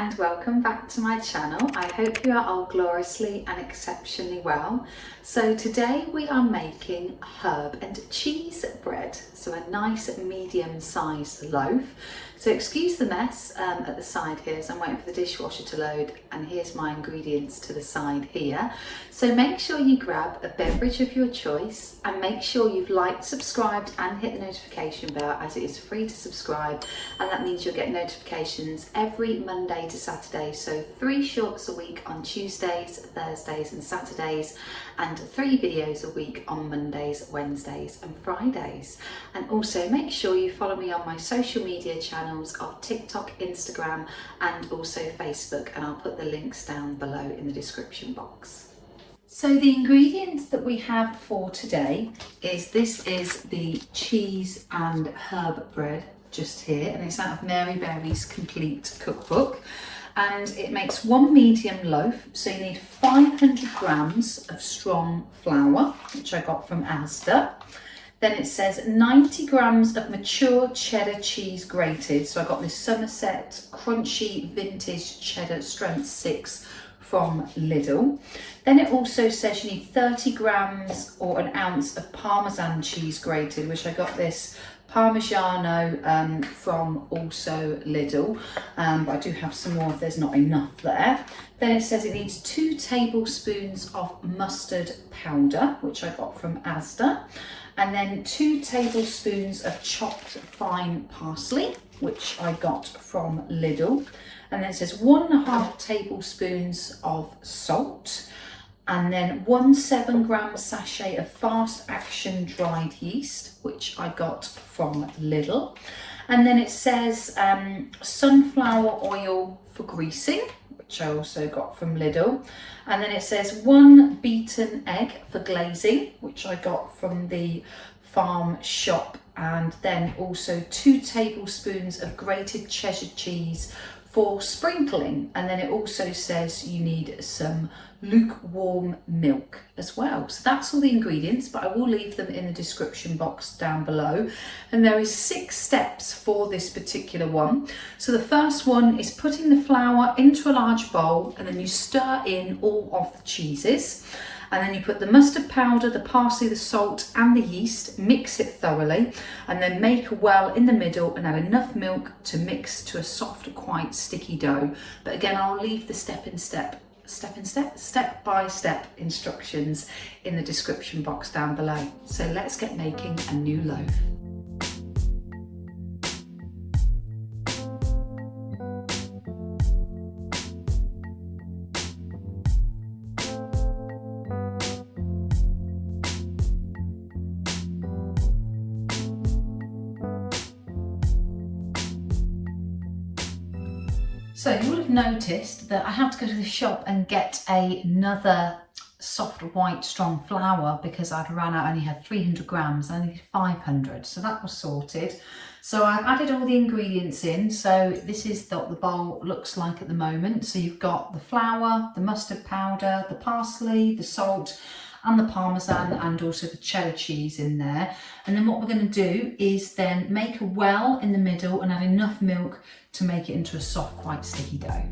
and welcome back to my channel. I hope you are all gloriously and exceptionally well. So today we are making herb and cheese bread, so a nice medium-sized loaf. So excuse the mess at the side here as I'm waiting for the dishwasher to load, and here's my ingredients to the side here. So make sure you grab a beverage of your choice and make sure you've liked, subscribed and hit the notification bell, as it is free to subscribe, and that means you'll get notifications every Monday to Saturday. So 3 shorts a week on Tuesdays, Thursdays and Saturdays, and 3 videos a week on Mondays, Wednesdays and Fridays. And also make sure you follow me on my social media channels of TikTok, Instagram and also Facebook, and I'll put the links down below in the description box. So the ingredients that we have for today is the cheese and herb bread just here, and it's out of Mary Berry's complete cookbook, and it makes 1 medium loaf. So you need 500 grams of strong flour, which I got from Asda. Then it says 90 grams of mature cheddar cheese grated. So I got this Somerset crunchy vintage cheddar strength 6 from Lidl. Then it also says you need 30 grams or an ounce of Parmesan cheese grated, which I got this Parmigiano from also Lidl, but I do have some more if there's not enough there. Then it says it needs 2 tablespoons of mustard powder, which I got from Asda, and then 2 tablespoons of chopped fine parsley, which I got from Lidl. And then it says 1.5 tablespoons of salt, and then 1 7-gram sachet of fast action dried yeast, which I got from Lidl. And then it says sunflower oil for greasing, which I also got from Lidl. And then it says 1 beaten egg for glazing, which I got from the farm shop. And then also 2 tablespoons of grated cheddar cheese for sprinkling. And then it also says you need some lukewarm milk as well. So that's all the ingredients, but I will leave them in the description box down below. And there is 6 steps for this particular one. So the first one is putting the flour into a large bowl, and then you stir in all of the cheeses. And then you put the mustard powder, the parsley, the salt and the yeast, mix it thoroughly, and then make a well in the middle and add enough milk to mix to a soft, quite sticky dough. But again, I'll leave the step-by-step instructions in the description box down below. So let's get making a new loaf. So you will have noticed that I had to go to the shop and get another soft white strong flour because I'd run out. I only had 300 grams, I needed 500, so that was sorted. So I've added all the ingredients in. So this is what the bowl looks like at the moment. So you've got the flour, the mustard powder, the parsley, the salt and the Parmesan, and also the cheddar cheese in there. And then what we're going to do is then make a well in the middle and add enough milk to make it into a soft, quite sticky dough.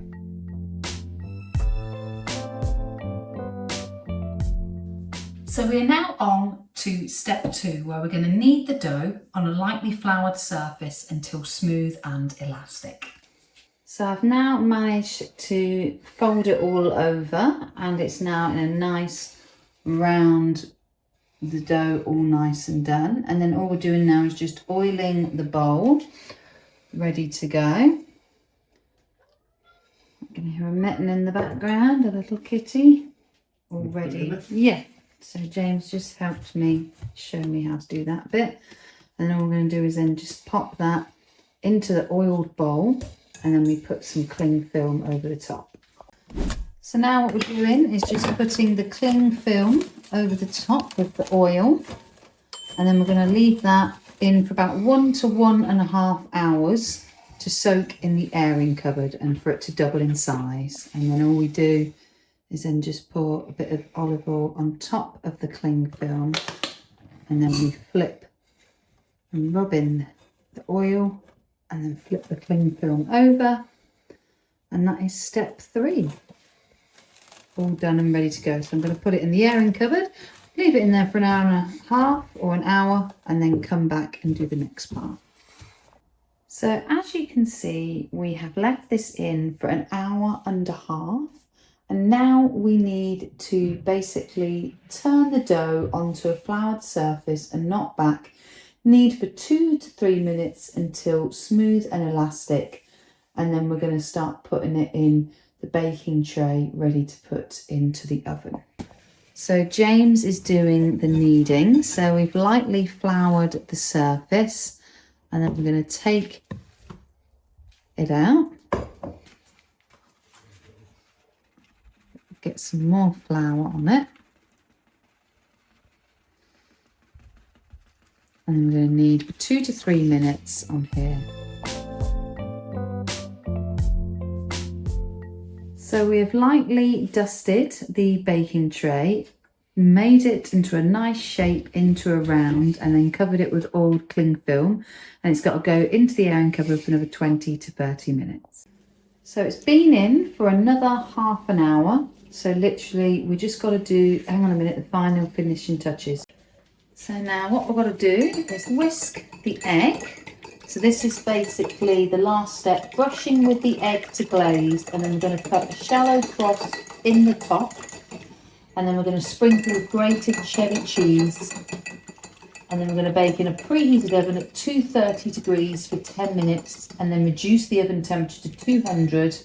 So we are now on to step 2, where we're going to knead the dough on a lightly floured surface until smooth and elastic. So I've now managed to fold it all over, and it's now in a nice round, the dough all nice and done. And then all we're doing now is just oiling the bowl, ready to go. I'm going to hear a mitten in the background, a little kitty already. Yeah, so James just helped me show me how to do that bit. And all we're going to do is then just pop that into the oiled bowl, and then we put some cling film over the top. So now what we're doing is just putting the cling film over the top with the oil, and then we're going to leave that in for about 1 to 1.5 hours to soak in the airing cupboard and for it to double in size. And then all we do is then just pour a bit of olive oil on top of the cling film, and then we flip and rub in the oil, and then flip the cling film over, And that is step 3. All done and ready to go. So I'm going to put it in the airing cupboard, leave it in there for an hour and a half or an hour, and then come back and do the next part. So as you can see, we have left this in for an hour and a half. And now we need to basically turn the dough onto a floured surface and not back. Knead for 2 to 3 minutes until smooth and elastic. And then we're going to start putting it in the baking tray ready to put into the oven. So James is doing the kneading. So we've lightly floured the surface and then we're going to take it out. Get some more flour on it. And then we're going to knead for 2 to 3 minutes on here. So we have lightly dusted the baking tray, made it into a nice shape, into a round, and then covered it with oiled cling film. And it's got to go into the airing cupboard for another 20 to 30 minutes. So it's been in for another half an hour. So literally we just got to do, hang on a minute, the final finishing touches. So now what we've got to do is whisk the egg. So this is basically the last step, brushing with the egg to glaze, and then we're going to cut a shallow cross in the top, and then we're going to sprinkle with grated cheddar cheese, and then we're going to bake in a preheated oven at 230 degrees for 10 minutes, and then reduce the oven temperature to 200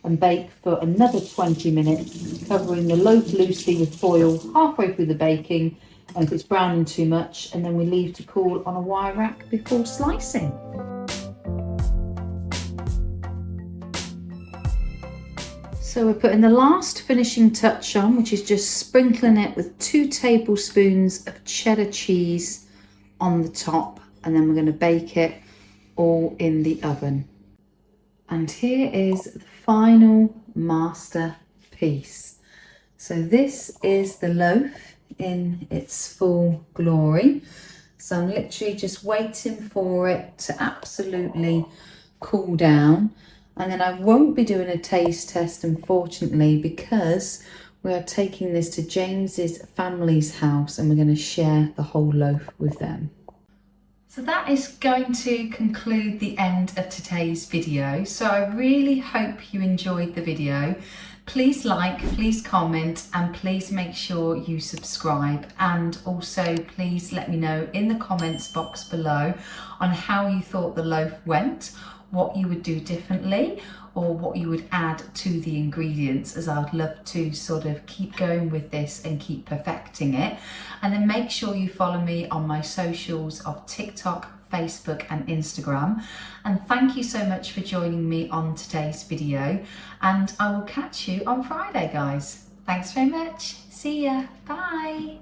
and bake for another 20 minutes, covering the loaf loosely with foil halfway through the baking. And if it's browning too much, and then we leave to cool on a wire rack before slicing. So we're putting the last finishing touch on, which is just sprinkling it with 2 tablespoons of cheddar cheese on the top, and then we're going to bake it all in the oven. And here is the final masterpiece. So this is the loaf in its full glory. So I'm literally just waiting for it to absolutely cool down, and then I won't be doing a taste test, unfortunately, because we are taking this to James's family's house and we're going to share the whole loaf with them. So that is going to conclude the end of today's video. So I really hope you enjoyed the video. Please like, please comment, and please make sure you subscribe. And also please let me know in the comments box below on how you thought the loaf went, what you would do differently, or what you would add to the ingredients, as I'd love to sort of keep going with this and keep perfecting it. And then make sure you follow me on my socials of TikTok, Facebook and Instagram. And thank you so much for joining me on today's video, and I will catch you on Friday, guys. Thanks very much. See ya. Bye.